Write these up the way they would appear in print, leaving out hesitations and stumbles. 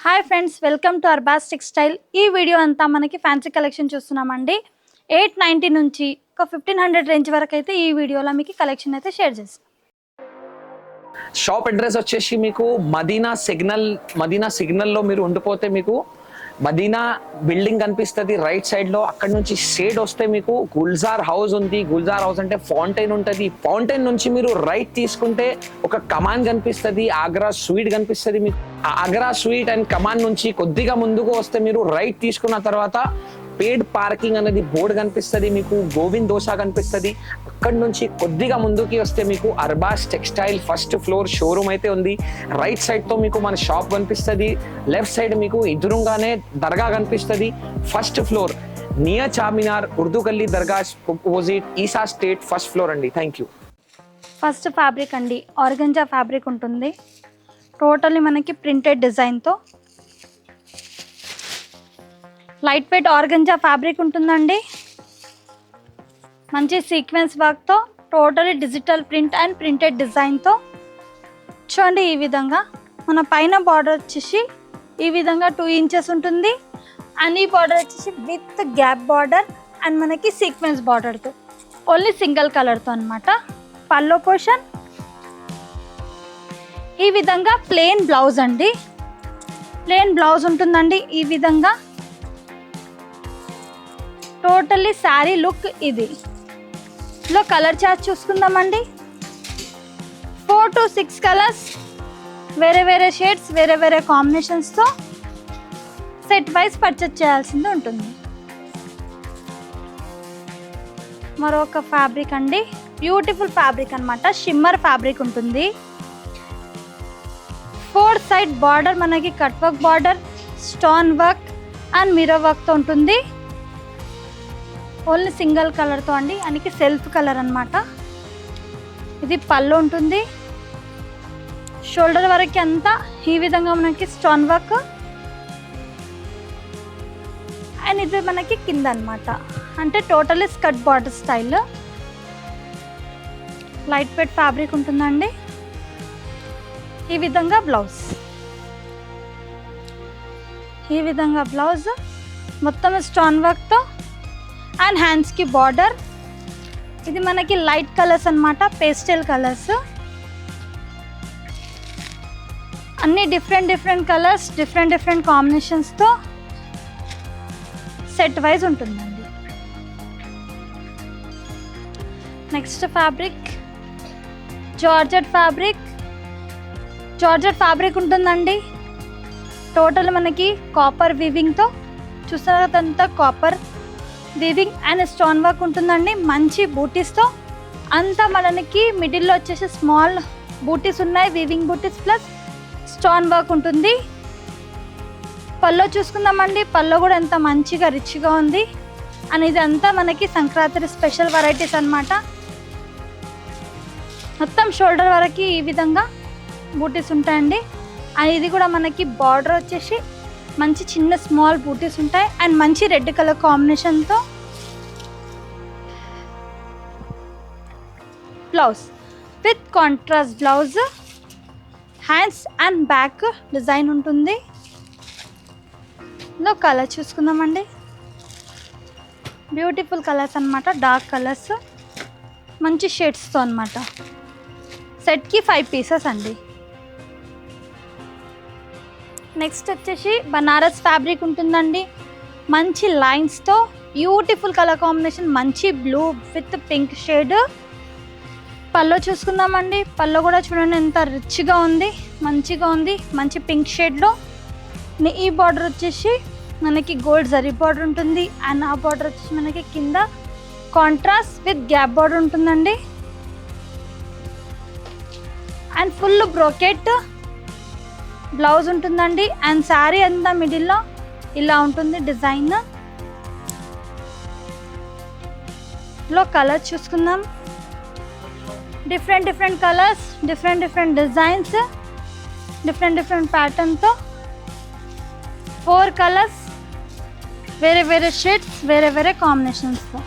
Hi friends, welcome to Arbaz textile. ఈ video అంతా మనకి ఫ్యాన్సీ కలెక్షన్ చూస్తున్నామండి. 890 నుంచి ఒక 1500 రేంజ్ వరకు అయితే ఈ వీడియోలో మీకు కలెక్షన్ అయితే షేర్ చేస్తాం. షాప్ అడ్రస్ వచ్చేసి మీకు మదీనా సిగ్నల్లో మీరు ఉండిపోతే మీకు మదీనా బిల్డింగ్ కనిపిస్తుంది రైట్ సైడ్ లో. అక్కడ నుంచి షేడ్ వస్తే మీకు గుల్జార్ హౌస్ ఉంది. గుల్జార్ హౌస్ అంటే ఫౌంటైన్ ఉంటుంది. ఫౌంటైన్ నుంచి మీరు రైట్ తీసుకుంటే ఒక కమాన్ కనిపిస్తుంది, ఆగ్రా స్వీట్ కనిపిస్తుంది. మీకు ఆగ్రా స్వీట్ అండ్ కమాన్ నుంచి కొద్దిగా ముందుకు వస్తే మీరు రైట్ తీసుకున్న తర్వాత పేడ్ పార్కింగ్ అనేది బోర్డు కనిపిస్తుంది. మీకు గోవింద్ దోసా కనిపిస్తుంది. అక్కడి నుంచి కొద్దిగా ముందుకి వస్తే మీకు Arbaz textile first floor showroom అయితే ఉంది. రైట్ సైడ్ తో మీకు మన షాప్ కనిపిస్తుంది. లెఫ్ట్ సైడ్ మీకు ఎదురుగానే దర్గా కనిపిస్తుంది. First floor near Charminar Urdu గల్లీ దర్గా అపోజిట్ ఈసా స్టేట్ ఫస్ట్ ఫ్లోర్ అండి. Thank you. ఫస్ట్ ఫ్యాబ్రిక్ అండి, ఆర్గంజా ఫ్యాబ్రిక్ ఉంటుంది. టోటల్లీ మనకి ప్రింటెడ్ డిజైన్తో లైట్ వెయిట్ ఆర్గంజా ఫ్యాబ్రిక్ ఉంటుందండి. మంచి సీక్వెన్స్ వర్క్తో totally digital print and printed డిజైన్తో చూడండి. ఈ విధంగా మన పైన బార్డర్ వచ్చేసి ఈ విధంగా 2 ఇంచెస్ ఉంటుంది. అండ్ ఈ బార్డర్ వచ్చేసి విత్ గ్యాప్ బార్డర్ అండ్ మనకి సీక్వెన్స్ బార్డర్తో ఓన్లీ సింగిల్ కలర్తో అనమాట. పల్లో పోర్షన్ ఈ విధంగా ప్లెయిన్ బ్లౌజ్ అండి. ప్లెయిన్ బ్లౌజ్ ఉంటుందండి. ఈ విధంగా టోటల్లీ శారీ లుక్ ఇది. ఇందులో కలర్ చార్ట్ చూసుకుందామండి. 4 to 6 కలర్స్, వేరే వేరే షేడ్స్, వేరే వేరే కాంబినేషన్స్తో సెట్ వైజ్ పర్చేస్ చేయాల్సింది ఉంటుంది. మరొక ఫ్యాబ్రిక్ అండి, బ్యూటిఫుల్ ఫ్యాబ్రిక్ అనమాట. షిమ్మర్ ఫ్యాబ్రిక్ ఉంటుంది. 4 సైడ్ బార్డర్ మనకి cut work border, stone work and mirror వర్క్తో ఉంటుంది. ఓన్లీ సింగిల్ కలర్తో అండి, అందుకే సెల్ఫ్ కలర్ అనమాట. ఇది పళ్ళు ఉంటుంది. షోల్డర్ వరకు అంతా ఈ విధంగా మనకి స్టోన్ వర్క్ అండ్ ఇది మనకి కింద అనమాట. అంటే totally skirt border style. Light weight fabric ఉంటుందండి. ఈ విధంగా బ్లౌజ్, ఈ విధంగా బ్లౌజ్ మొత్తం స్టోన్ వర్క్తో అండ్ హ్యాండ్స్కి బార్డర్. ఇది మనకి లైట్ కలర్స్ అనమాట, పేస్టల్ కలర్స్. అన్ని డిఫరెంట్ కలర్స్, డిఫరెంట్ కాంబినేషన్స్తో సెట్ వైజ్ ఉంటుందండి. Next fabric georgette fabric. Georgette fabric ఉంటుందండి. టోటల్ మనకి కాపర్ వీవింగ్తో చూసారంతా copper weaving and stone work ఉంటుందండి. మంచి బూటీస్తో అంతా మనకి మిడిల్లో వచ్చేసి స్మాల్ బూటీస్ ఉన్నాయి, వీవింగ్ బూటీస్ ప్లస్ స్టోన్ వర్క్ ఉంటుంది. పల్లో చూసుకుందామండి. పల్లో కూడా ఎంత మంచిగా రిచ్గా ఉంది. అండ్ ఇదంతా మనకి సంక్రాంతి స్పెషల్ వెరైటీస్ అనమాట. మొత్తం షోల్డర్ వరకు ఈ విధంగా బూటీస్ ఉంటాయండి. అండ్ ఇది కూడా మనకి బార్డర్ వచ్చేసి మంచి చిన్న స్మాల్ బూటీస్ ఉంటాయి అండ్ మంచి రెడ్ కలర్ కాంబినేషన్తో blouse with contrast blouse. Hands and back design ఉంటుంది. ఇందులో కలర్ చూసుకుందామండి. బ్యూటిఫుల్ కలర్స్ అనమాట, డార్క్ కలర్స్ మంచి షేడ్స్తో అనమాట. సెట్కి 5 పీసెస్ అండి. నెక్స్ట్ వచ్చేసి బనారస్ ఫ్యాబ్రిక్ ఉంటుందండి. మంచి లైన్స్తో బ్యూటిఫుల్ కలర్ కాంబినేషన్, మంచి బ్లూ విత్ పింక్ షేడ్. పల్లో చూసుకుందామండి. పల్లో కూడా చూడండి ఎంత రిచ్గా ఉంది, మంచిగా ఉంది. మంచి పింక్ షేడ్లో ఈ బార్డర్ వచ్చేసి మనకి గోల్డ్ జరీ బార్డర్ ఉంటుంది. అండ్ ఆ బార్డర్ వచ్చేసి మనకి కింద కాంట్రాస్ట్ విత్ గ్యాప్ బార్డర్ ఉంటుందండి. అండ్ ఫుల్ బ్రోకెట్ బ్లౌజ్ ఉంటుందండి. అండ్ శారీ అంతా మిడిల్లో ఇలా ఉంటుంది డిజైన్. లో కలర్ చూసుకుందాం. Different colours, different designs, different ప్యాటర్న్తో 4 కలర్స్, వేరే వేరే షేడ్స్, వేరే వేరే కాంబినేషన్స్తో.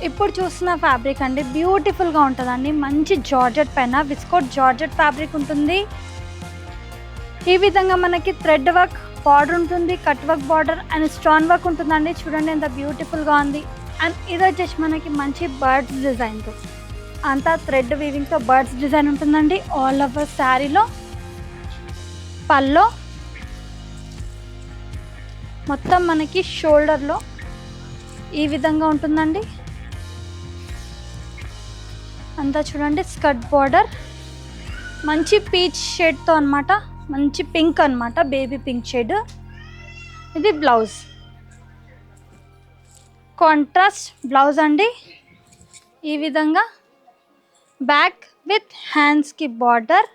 ఇప్పుడు చూస్తున్న ఫ్యాబ్రిక్ అండి బ్యూటిఫుల్గా ఉంటుందండి. మంచి జార్జెట్ పైన విస్కోట్ జార్జెట్ ఫ్యాబ్రిక్ ఉంటుంది. ఈ విధంగా మనకి థ్రెడ్ వర్క్ బార్డర్ ఉంటుంది, cut work border and stone work ఉంటుందండి. చూడండి ఎంత బ్యూటిఫుల్గా ఉంది. అండ్ ఇది వచ్చేసి మనకి మంచి బర్డ్స్ డిజైన్తో, అంతా థ్రెడ్ వీవింగ్తో బర్డ్స్ డిజైన్ ఉంటుందండి. ఆల్ ఓవర్ శారీలో పల్లో మొత్తం మనకి షోల్డర్లో ఈ విధంగా ఉంటుందండి. అంతా చూడండి స్కర్ట్ బార్డర్ మంచి పీచ్ షేడ్తో అనమాట, మంచి పింక్ అనమాట, బేబీ పింక్ షేడ్. ఇది బ్లౌజ్, కాంట్రాస్ట్ బ్లౌజ్ అండి. ఈ విధంగా బ్యాక్ విత్ హ్యాండ్స్కి బార్డర్,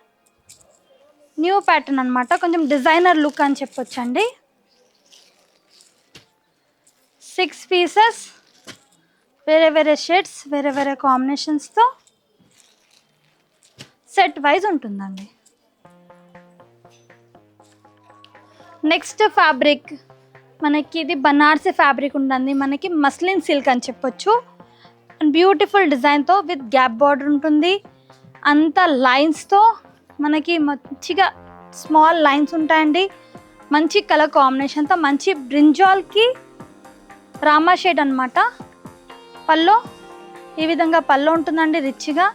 న్యూ ప్యాటర్న్ అనమాట, కొంచెం డిజైనర్ లుక్ అని చెప్పొచ్చండి. 6 పీసెస్, వేరే వేరే షేడ్స్, వేరే వేరే కాంబినేషన్స్తో సెట్ వైజ్ ఉంటుందండి. నెక్స్ట్ ఫ్యాబ్రిక్ మనకి ఇది బనారసి ఫ్యాబ్రిక్ ఉంటుంది, మనకి మస్లిన్ సిల్క్ అని చెప్పొచ్చు. బ్యూటిఫుల్ డిజైన్తో విత్ గ్యాప్ బార్డర్ ఉంటుంది, అంత లైన్స్తో మనకి మంచిగా స్మాల్ లైన్స్ ఉంటాయండి. మంచి కలర్ కాంబినేషన్తో మంచి బ్రింజాల్కి రామా షేడ్ అనమాట. పల్లో ఈ విధంగా పల్లో ఉంటుందండి రిచ్గా.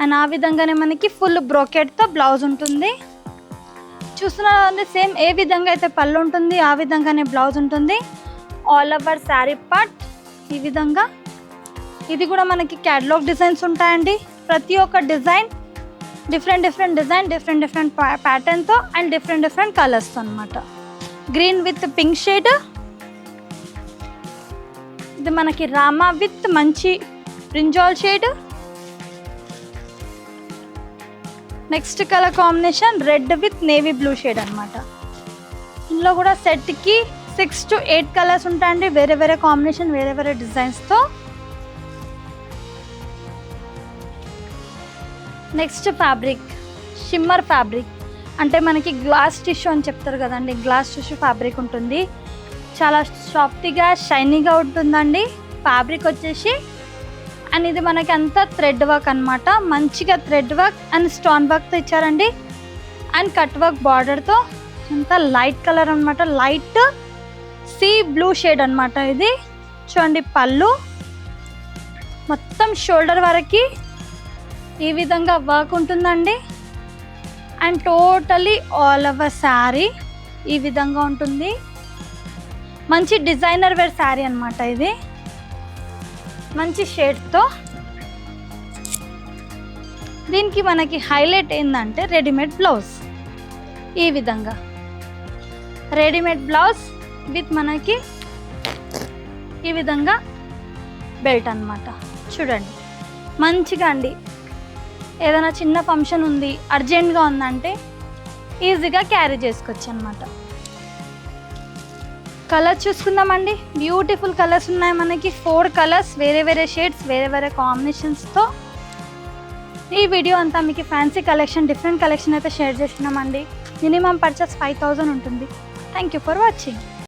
అండ్ ఆ విధంగానే మనకి ఫుల్ బ్రోకెట్తో బ్లౌజ్ ఉంటుంది. చూస్తున్నారండి సేమ్ ఏ విధంగా అయితే పళ్ళు ఉంటుంది ఆ విధంగానే బ్లౌజ్ ఉంటుంది. ఆల్ ఓవర్ శారీ పార్ట్ ఈ విధంగా. ఇది కూడా మనకి క్యాటలాగ్ డిజైన్స్ ఉంటాయండి. ప్రతి ఒక్క డిజైన్ డిఫరెంట్ డిజైన్, డిఫరెంట్ ప్యాటర్న్తో అండ్ డిఫరెంట్ కలర్స్తో అనమాట. గ్రీన్ విత్ పింక్ షేడ్, ఇది మనకి రామా విత్ మంచి brinjal shade. Next colour combination red with navy blue shade అనమాట. ఇందులో కూడా సెట్కి 6 to 8 కలర్స్ ఉంటాయండి, వేరే వేరే కాంబినేషన్, వేరే వేరే డిజైన్స్తో. నెక్స్ట్ ఫ్యాబ్రిక్ షిమ్మర్ ఫ్యాబ్రిక్, అంటే మనకి గ్లాస్ టిష్యూ అని చెప్తారు కదండి, గ్లాస్ టిష్యూ ఫ్యాబ్రిక్ ఉంటుంది. చాలా సాఫ్ట్గా షైనీగా ఉంటుందండి ఫ్యాబ్రిక్ వచ్చేసి. అండ్ ఇది మనకి అంతా థ్రెడ్ వర్క్ అనమాట, మంచిగా థ్రెడ్ వర్క్ అండ్ స్టోన్ వర్క్తో ఇచ్చారండి. అండ్ కట్ వర్క్ బార్డర్తో అంతా లైట్ కలర్ అనమాట, లైట్ సీ బ్లూ షేడ్ అనమాట. ఇది చూడండి పళ్ళు మొత్తం షోల్డర్ వరకు ఈ విధంగా వర్క్ ఉంటుందండి. And totally all over sari ఈ విధంగా ఉంటుంది. మంచి డిజైనర్ వేర్ శారీ అనమాట ఇది, మంచి షేడ్తో. దీనికి మనకి హైలైట్ ఏంటంటే రెడీమేడ్ బ్లౌజ్. ఈ విధంగా రెడీమేడ్ బ్లౌజ్ విత్ మనకి ఈ విధంగా బెల్ట్ అనమాట. చూడండి మంచిగా అండి, ఏదైనా చిన్న ఫంక్షన్ ఉంది అర్జెంట్గా ఉందంటే ఈజీగా క్యారీ చేసుకోవచ్చు అనమాట. కలర్స్ చూసుకుందామండి, బ్యూటిఫుల్ కలర్స్ ఉన్నాయి మనకి. 4 కలర్స్, వేరే వేరే షేడ్స్, వేరే వేరే కాంబినేషన్స్తో. ఈ వీడియో అంతా మీకు ఫ్యాన్సీ కలెక్షన్, డిఫరెంట్ కలెక్షన్ అయితే షేర్ చేస్తున్నామండి. మినిమం పర్చేస్ 5000 ఉంటుంది. Thank you for watching.